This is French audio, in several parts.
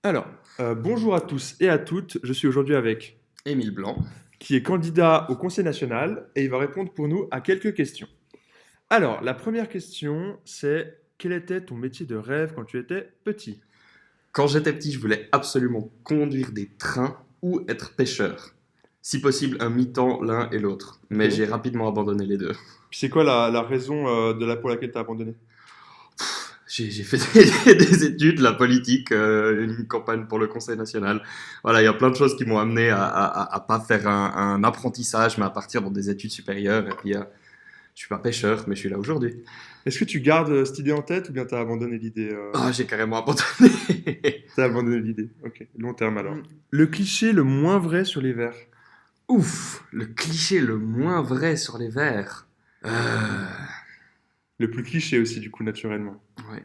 Alors, bonjour à tous et à toutes. Je suis aujourd'hui avec Émile Blanc. qui est candidat au Conseil national et il va répondre pour nous à quelques questions. Alors, la première question, c'est quel était ton métier de rêve quand tu étais petit? Quand j'étais petit, je voulais absolument conduire des trains ou être pêcheur. Si possible, un mi-temps l'un et l'autre. Ok. Mais j'ai rapidement abandonné les deux. Puis c'est quoi la raison pour laquelle tu as abandonné? J'ai fait des études, la politique, une campagne pour le Conseil national. Voilà, il y a plein de choses qui m'ont amené à pas faire un apprentissage, mais à partir dans des études supérieures. Et puis, je suis pas pêcheur, mais je suis là aujourd'hui. Est-ce que tu gardes cette idée en tête ou bien tu as abandonné l'idée Ah, j'ai carrément abandonné. T'as abandonné l'idée. Ok, long terme alors. Le cliché le moins vrai sur les verts. Ouf, le cliché le moins vrai sur les vers. Le plus cliché aussi, du coup, naturellement. Ouais.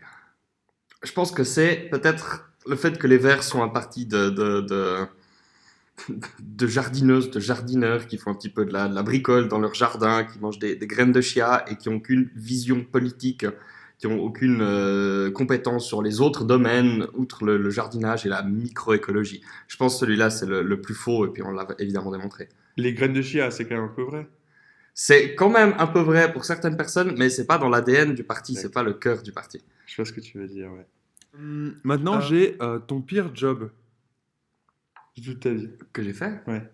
Je pense que c'est peut-être le fait que les vers sont un parti de jardineuses, de jardineurs qui font un petit peu de la bricole dans leur jardin, qui mangent des graines de chia et qui n'ont aucune vision politique, qui n'ont aucune compétence sur les autres domaines, outre le jardinage et la microécologie. Je pense que celui-là, c'est le plus faux, et puis on l'a évidemment démontré. Les graines de chia, c'est quand même un peu vrai. C'est quand même un peu vrai pour certaines personnes, mais c'est pas dans l'ADN du parti, c'est pas D'accord. le cœur du parti. Je vois ce que tu veux dire, ouais. Maintenant, j'ai ton pire job de toute ta vie. Que j'ai fait? Ouais.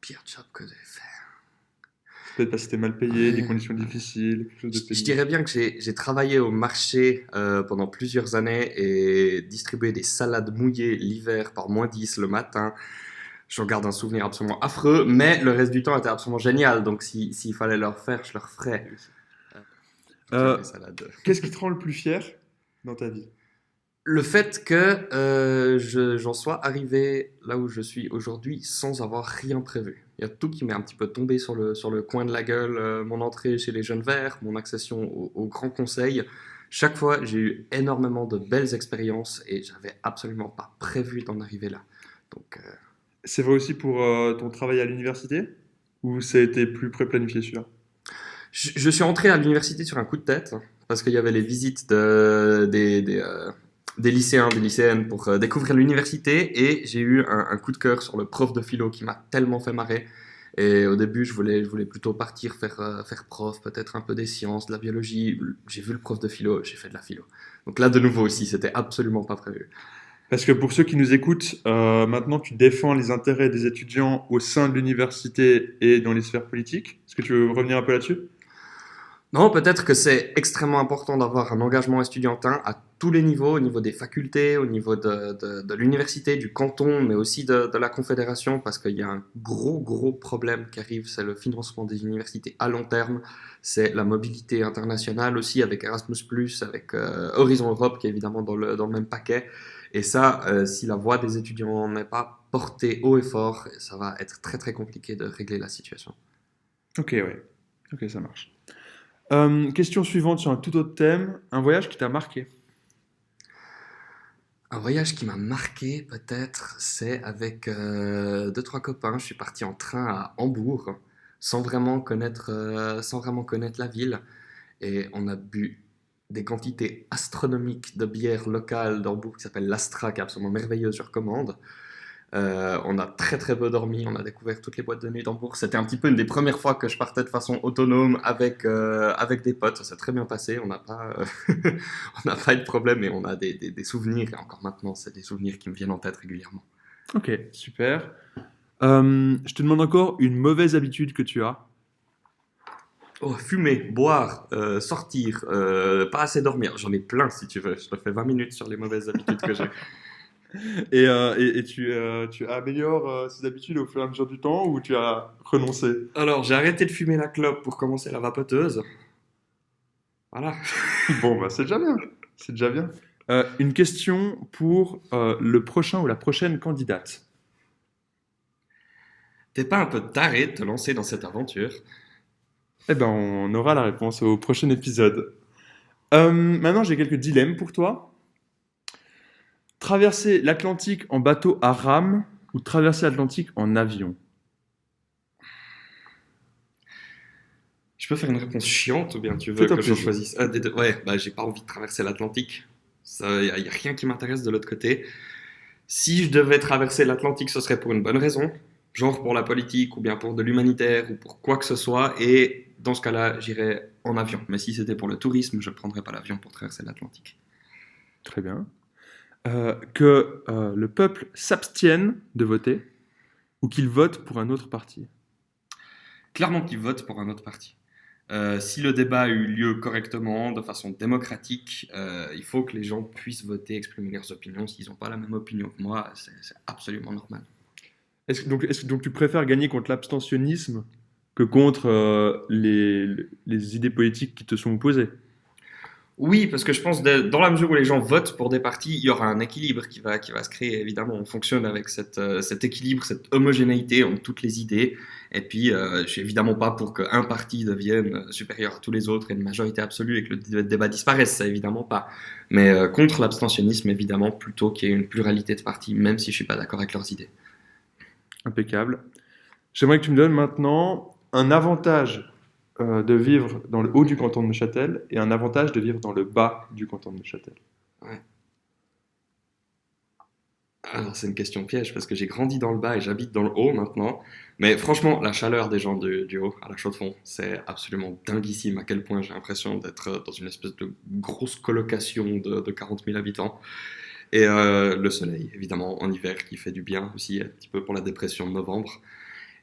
Pire job que j'ai fait. Peut-être parce que t'es mal payé, des Ouais. conditions difficiles, quelque chose de Je pénible. dirais bien que j'ai travaillé au marché pendant plusieurs années et distribué des salades mouillées l'hiver par -10 le matin. J'en garde un souvenir absolument affreux, mais le reste du temps était absolument génial. Donc s'il fallait le refaire, je le referais. Faire Euh, des salades. Qu'est-ce qui te rend le plus fier dans ta vie? Le fait que j'en sois arrivé là où je suis aujourd'hui sans avoir rien prévu. Il y a tout qui m'est un petit peu tombé sur le coin de la gueule. Mon entrée chez les Jeunes Verts, mon accession au Grand Conseil. Chaque fois, j'ai eu énormément de belles expériences et j'avais absolument pas prévu d'en arriver là. Donc, C'est vrai aussi pour ton travail à l'université? Ou ça a été plus pré-planifié celui-là? je suis entré à l'université sur un coup de tête parce qu'il y avait les visites des lycéens, des lycéennes pour découvrir l'université et j'ai eu un coup de cœur sur le prof de philo qui m'a tellement fait marrer. Et au début, je voulais plutôt partir faire prof, peut-être un peu des sciences, de la biologie. J'ai vu le prof de philo, j'ai fait de la philo. Donc là, de nouveau aussi, c'était absolument pas prévu. Parce que pour ceux qui nous écoutent, maintenant tu défends les intérêts des étudiants au sein de l'université et dans les sphères politiques. Est-ce que tu veux revenir un peu là-dessus? Non, peut-être que c'est extrêmement important d'avoir un engagement estudiantin à tous les niveaux, au niveau des facultés, au niveau de l'université, du canton, mais aussi de la confédération, parce qu'il y a un gros, gros problème qui arrive, c'est le financement des universités à long terme, c'est la mobilité internationale aussi, avec Erasmus+, avec Horizon Europe, qui est évidemment dans le même paquet. Et ça, si la voix des étudiants n'est pas portée haut et fort, ça va être très, très compliqué de régler la situation. Ok, ouais. Ok, ça marche. Question suivante sur un tout autre thème. Un voyage qui t'a marqué. Un voyage qui m'a marqué, peut-être, c'est avec deux, trois copains. Je suis parti en train à Hambourg, sans vraiment connaître la ville. Et on a bu des quantités astronomiques de bière locale d'Hambourg qui s'appelle l'Astra, qui est absolument merveilleuse, je recommande. On a très très peu dormi, on a découvert toutes les boîtes de nuit d'Hambourg. C'était un petit peu une des premières fois que je partais de façon autonome avec des potes. Ça s'est très bien passé, on n'a pas, on n'a pas eu de problème et on a des souvenirs. Et encore maintenant, c'est des souvenirs qui me viennent en tête régulièrement. Ok, super. Je te demande encore une mauvaise habitude que tu as. Oh, fumer, boire, sortir, pas assez dormir. J'en ai plein si tu veux. Je te fais 20 minutes sur les mauvaises habitudes que j'ai. Et tu améliores ces habitudes au fur et à mesure du temps ou tu as renoncé? Alors, j'ai arrêté de fumer la clope pour commencer la vapoteuse. Voilà. Bon, bah c'est déjà bien. C'est déjà bien. Une question pour le prochain ou la prochaine candidate. T'es pas un peu taré de te lancer dans cette aventure? Eh ben, on aura la réponse au prochain épisode. Maintenant, j'ai quelques dilemmes pour toi. Traverser l'Atlantique en bateau à rame ou traverser l'Atlantique en avion? Je peux faire une réponse chiante ou bien tu veux Fais-toi que je plaisir. choisisse un des deux? Ouais, bah j'ai pas envie de traverser l'Atlantique. Ça, y a rien qui m'intéresse de l'autre côté. Si je devais traverser l'Atlantique, ce serait pour une bonne raison, genre pour la politique ou bien pour de l'humanitaire ou pour quoi que ce soit. Et dans ce cas-là, j'irais en avion. Mais si c'était pour le tourisme, je ne prendrais pas l'avion pour traverser l'Atlantique. Très bien. Que le peuple s'abstienne de voter ou qu'il vote pour un autre parti. Clairement qu'ils votent pour un autre parti. Si le débat a eu lieu correctement, de façon démocratique, il faut que les gens puissent voter, exprimer leurs opinions. S'ils n'ont pas la même opinion que moi, c'est absoludonc normal. Donc tu préfères gagner contre l'abstentionnisme que contre les idées politiques qui te sont opposées? Oui, parce que je pense dans la mesure où les gens votent pour des partis, il y aura un équilibre qui va se créer. Évidemment, on fonctionne avec cet équilibre, cette homogénéité entre toutes les idées. Et puis, je suis évidemment pas pour qu'un parti devienne supérieur à tous les autres et une majorité absolue et que le débat disparaisse, ça évidemment pas. Mais contre l'abstentionnisme, évidemment, plutôt qu'il y ait une pluralité de partis, même si je suis pas d'accord avec leurs idées. Impeccable. J'aimerais que tu me donnes maintenant un avantage de vivre dans le haut du canton de Neuchâtel et un avantage de vivre dans le bas du canton de Neuchâtel. Ouais. Alors, c'est une question piège parce que j'ai grandi dans le bas et j'habite dans le haut maintenant. Mais franchement, la chaleur des gens du haut à la Chaux-de-Fonds, c'est absolument dinguissime à quel point j'ai l'impression d'être dans une espèce de grosse colocation de 40 000 habitants. Et le soleil, évidemment, en hiver, qui fait du bien aussi, un petit peu pour la dépression de novembre.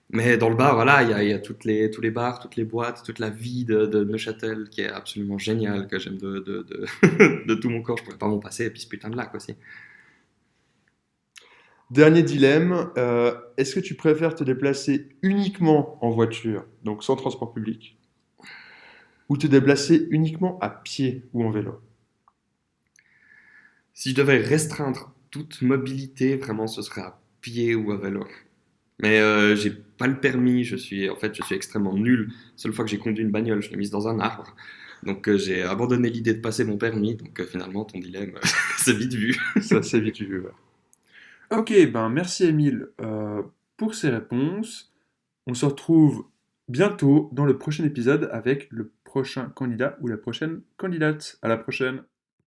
Mais dans le bas, voilà, il y a tous les bars, toutes les boîtes, toute la vie de Neuchâtel qui est absolument géniale, que j'aime de tout mon corps. Je pourrais pas m'en passer, et puis ce putain de lac aussi. Dernier dilemme, est-ce que tu préfères te déplacer uniquement en voiture, donc sans transport public, ou te déplacer uniquement à pied ou en vélo? Si je devais restreindre toute mobilité, vraiment, ce serait à pied ou à vélo. Mais j'ai pas le permis, je suis extrêmement nul. La seule fois que j'ai conduit une bagnole, je l'ai mise dans un arbre. Donc j'ai abandonné l'idée de passer mon permis. Donc finalement, ton dilemme, c'est vite vu. Ça, c'est vite vu. Ouais. Ok, ben merci Émile pour ces réponses. On se retrouve bientôt dans le prochain épisode avec le prochain candidat ou la prochaine candidate. À la prochaine.